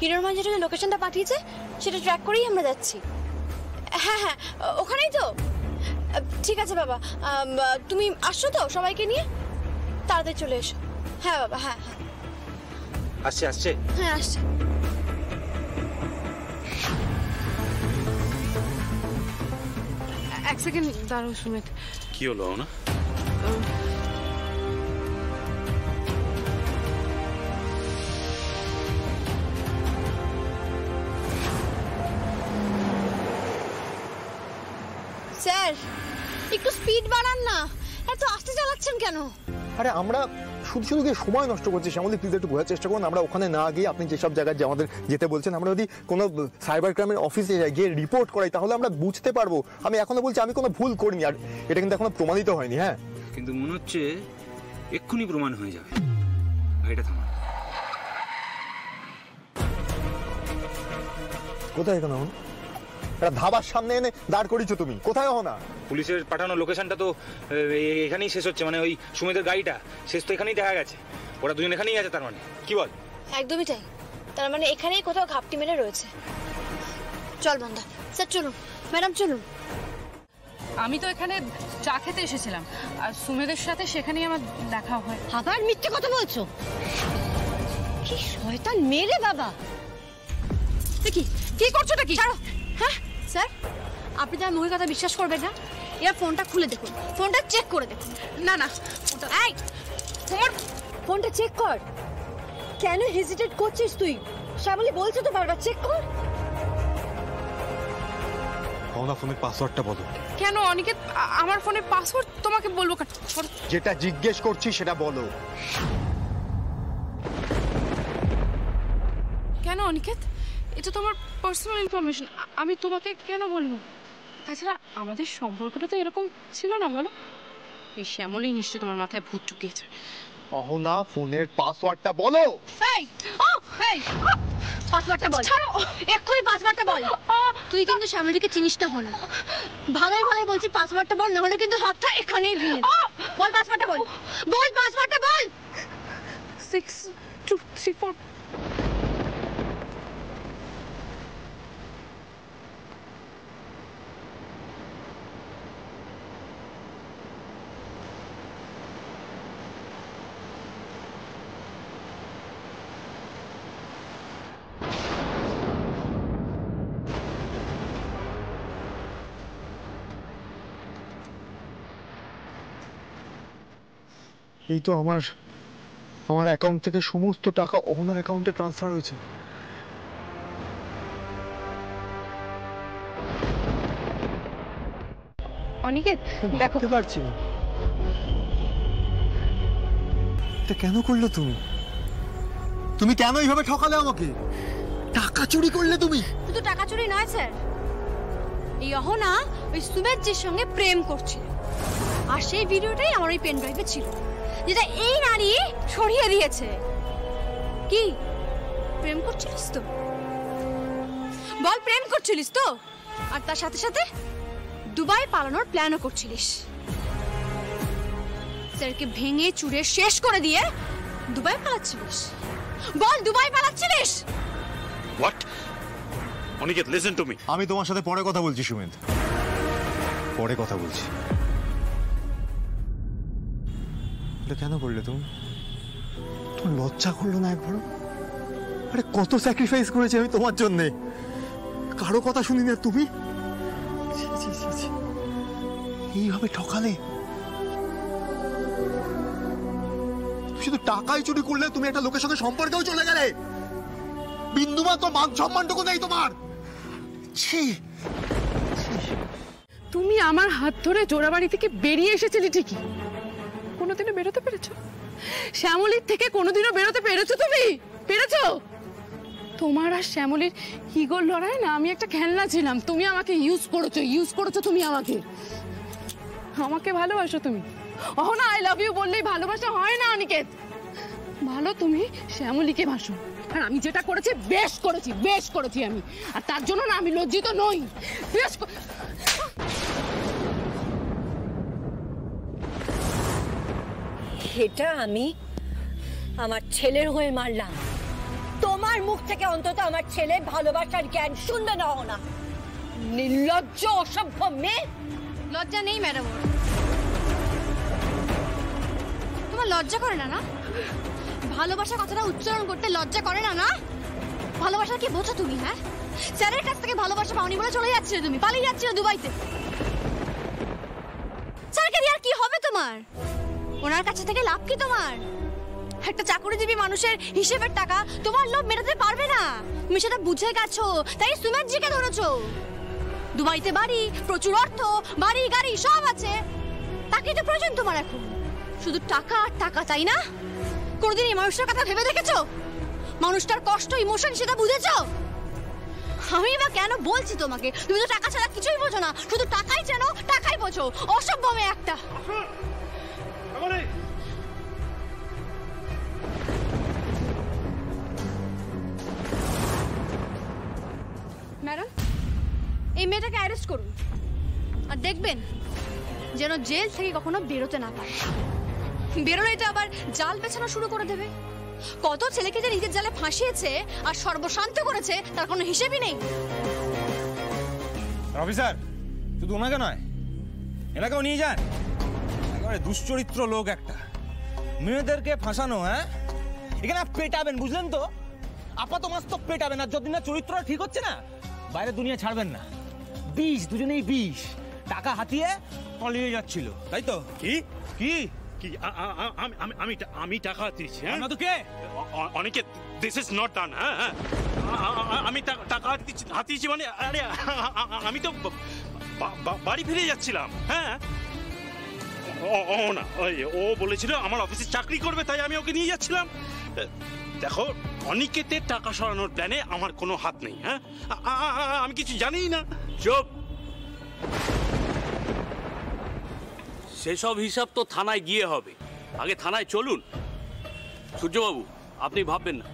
হিরোর মা যেটা লোকেশনটা পাঠিয়েছে সেটা ট্র্যাক করেই আমরা যাচ্ছি। হ্যাঁ হ্যাঁ ওখানেই তো। ঠিক আছে বাবা, তুমি আসছো তো সবাইকে নিয়ে? তাড়াতাড়ি চলে এসো। হ্যাঁ বাবা, হ্যাঁ হ্যাঁ আসছে আসছে। হ্যাঁ আসছে। এক সেকেন্ড দাঁড়াও সুমিত। কি হলো না? স্যার একটু স্পিড বাড়ান না, এত আস্তে চালাচ্ছেন কেন? আরে আমরা শুধু শুধু গিয়ে সময় নষ্ট করছি। শ্যামলী প্লিজ একটু বোঝার চেষ্টা করুন। আমরা ওখানে না গিয়ে আপনি যেসব জায়গায় আমাদের যেতে বলছেন, আমরা যদি কোনো সাইবার ক্রাইমের অফিসে যাই, গিয়ে রিপোর্ট করাই, তাহলে আমরা বুঝতে পারবো। আমি এখনো বলছি আমি কোনো ভুল করিনি, আর এটা কিন্তু এখনো প্রমাণিত হয়নি। হ্যাঁ কিন্তু মনে হচ্ছে এক্ষুনি প্রমাণ হয়ে যাবে। গাড়িটা থামান। কোথায় এখানে হন? একটা ধাবার সামনে এনে দাঁড় করিয়েছো তুমি, কোথায় হো না? পুলিশের পাঠানো লোকেশনটা তো এখানেই শেষ হচ্ছে, মানে ওই সুমিতের গাড়িটা শেষ তো এখানেই দেখা গেছে। ওরা দুজন এখানেই আছে, তার মানে কি বল? একদমই তাই, তার মানে এখানেই কোথাও ঘাপটি মেরে রয়েছে। চল বন্ধা, স্যার চলুন। ম্যাডাম চলুন। আমি তো এখানে চা খেতে এসেছিলাম, আর সুমিতের সাথে সেখানেই আমার দেখা হয়। আবার মিথ্যে কথা বলছো? কি শয়তান মেরে বাবা! দেখি কি করছোটা কি? ছাড়ো। হ্যাঁ স্যার, আপনি তো মুখের কথা বিশ্বাস করবেন না। এর ফোনটা খুলে দেখুন, ফোনটা চেক করে দেখুন। না না, এই ফোনটা চেক কর। কেন হেজিটেট করছিস তুই? শ্যামলী বলছো তো বারবার চেক কর। না, ফোনের পাসওয়ার্ডটা বলো। কেন অনিকেত? আমার ফোনের পাসওয়ার্ড তোমাকে বলবো কেন? যেটা জিজ্ঞেস করছি সেটা বলো। কেন অনিকেত? এটা তো আমার পার্সোনাল ইনফরমেশন, আমি তোমাকে কেন বলবো? তাছাড়া আমাদের সম্পর্কটা তো এরকম ছিল না, বলো? এই শ্যামলী নিশ্চয় তোমার মাথায় ভূত ঢুকিয়েছে। অহনা, ফোনের পাসওয়ার্ডটা বলো। পাসওয়ার্ডটা বল। ছাড়ো, এক্ষুনি পাসওয়ার্ডটা বল। তুই কিন্তু শ্যামলীকে চিনিস না হলো। ভালোই ভালোই বলছি পাসওয়ার্ডটা বল, না হলে কিন্তু হাতটা এখানেই ভেঙে দেব। বল পাসওয়ার্ডটা বল। বল পাসওয়ার্ডটা বল। 6234। এই তো আমার অ্যাকাউন্ট থেকে সমস্ত টাকা ওনার অ্যাকাউন্টে ট্রান্সফার হয়েছে। অনিকেত দেখো। দেখতে পারছি না। এটা কেন করলে তুমি? তুমি কেন এইভাবে ঠকালে আমাকে? টাকা চুরি করলে তুমি? শুধু টাকা চুরি নয় স্যার, এই অহনা ওই সুমেতজির সঙ্গে প্রেম করছিল, আর সেই ভিডিওটাই আমার ওই পেন ড্রাইভে ছিল, যেটা এই নারী সরিয়ে দিয়েছে। কি প্রেম করছিলিস তো? বল প্রেম করছিলিস তো? আর তার সাথে সাথে দুবাই পালানোর প্ল্যানও করছিলিস। স্যারকে ভেঙে চুরে শেষ করে দিয়ে দুবাই পালাচ্ছিলিস। বল দুবাই পালাচ্ছিলিস? What? Aniket listen to me. আমি তোমার সাথে পরে কথা বলছি সুমিত, পরে কথা বলছি। এটা কেন করলে তুমি? তোমার লজ্জা করলো না একবারও? আরে কত স্যাক্রিফাইস করেছি আমি তোমার জন্য, কারো কথা শুনি না তুমি। এইভাবে ঠকালে? শুধু টাকাই চুরি করলে, তুমি একটা লোকের সাথে সম্পর্কেও চলে গেলে। বিন্দুমাত্র মান সম্মানটুকু নেই তোমার। তুমি আমার হাত ধরে জোড়াবাড়ি থেকে বেরিয়ে এসেছিলে ঠিকই, কোনোদিনও বেরোতে পেরেছো? শ্যামলীর থেকে কোনোদিনও বেরোতে পেরেছো তুমি? পেরেছো? তোমার আর শ্যামলীর ইগোর লড়াই না আমি একটা খেলনা ছিলাম, তুমি আমাকে ইউজ করেছো তুমি আমাকে। আমাকে ভালোবাসো তুমি? অহনা আই লাভ ইউ বললেই ভালোবাসা হয় না অনিকেত। ভালো তুমি শ্যামলীকে ভাসো, আর আমি যেটা করেছি বেশ করেছি আমি, আর তার জন্য না আমি লজ্জিত নই। এটা আমি আমার ছেলের হয়ে মারলাম, তোমার তোমার মুখ থেকে অন্তত আমার ছেলে ভালোবাসার জ্ঞান শুনবে না না। নির্লজ্জ অসভ্য মেয়ে। লজ্জা নেই ম্যাডাম, তোমার লজ্জা করে না? না ভালোবাসা কথাটা উচ্চারণ করতে লজ্জা করে না? না ভালোবাসা কি বোঝো তুমি? হ্যাঁ, স্যারের কাছ থেকে ভালোবাসা পাওনি বলে চলে যাচ্ছিলে, তুমি পালিয়ে যাচ্ছিলে দুবাইতে। স্যারকে দিয়ে আর কি হবে তোমার? ওনার কাছে থেকে লাভ কি তোমার? একটা চাকরিজীবী মানুষের হিসেবের টাকা তোমার লোভ মেটাতে পারবে না, তুমি সেটা বুঝে গেছো, তাই সুমেশজিকে ধরেছো। দুবাইতে বাড়ি, প্রচুর অর্থ, বাড়ি গাড়ি সব আছে, তাকেই তো প্রয়োজন তোমার এখন। শুধু টাকা আর টাকা, তাই না? কোনোদিন এই মানুষটার কথা ভেবে দেখেছো? মানুষটার কষ্ট, ইমোশন সেটা বুঝেছো? আমি বা কেন বলছি তোমাকে? তুমি তো টাকা ছাড়া কিছুই বোঝো না, শুধু টাকাই চেনো, টাকাই বোঝো। অসভ্য মেয়ে একটা। ম্যাডাম, এই মেয়েটাকে অ্যারেস্ট করুন, আর দেখবেন যেন জেল থেকে কখনো বেরোতে না পারে। বেরোলেই তো আবার জাল বেছানো শুরু করে দেবে। কত ছেলেকে যে নিজের জালে ফাঁসিয়েছে আর সর্বশান্ত করেছে তার কোনো হিসেবই নেই। অফিসার, শুধু ওনাকে নয়, এনাকেও নিয়ে যান। একেবারে দুশ্চরিত্র লোক একটা, মেয়েদেরকে ফাঁসানো। হ্যাঁ, এখানে পেটাবেন, বুঝলেন তো? আপাত মাস্তক পেটাবেন, আর যতদিন না চরিত্র ঠিক হচ্ছে না, বাইরে দুনিয়া ছাড়বেন না। বিষ, দুজনেই বিষ। টাকা হাতিয়ে পালিয়ে যাচ্ছিল, তাই তো? কি কি কি আমি টাকা হাতিয়েছি? না তো কে? অনেকে দিস ইজ নট ডান। হ্যাঁ, আমি টাকা হাতিয়েছি মানে, আরে আমি তো বাড়ি ফিরে যাচ্ছিলাম। হ্যাঁ, ও না, ও বলেছিল আমার অফিসে চাকরি করবে, তাই আমি ওকে নিয়ে যাচ্ছিলাম। দেখো, অনিকেতের টাকা সরানোর প্ল্যানে আমার কোনো হাত নেই। হ্যাঁ, আমি কিছু জানি না। চুপ। সেসব হিসাব তো থানায় গিয়ে হবে, আগে থানায় চলুন। সূর্যবাবু, আপনি ভাববেন না,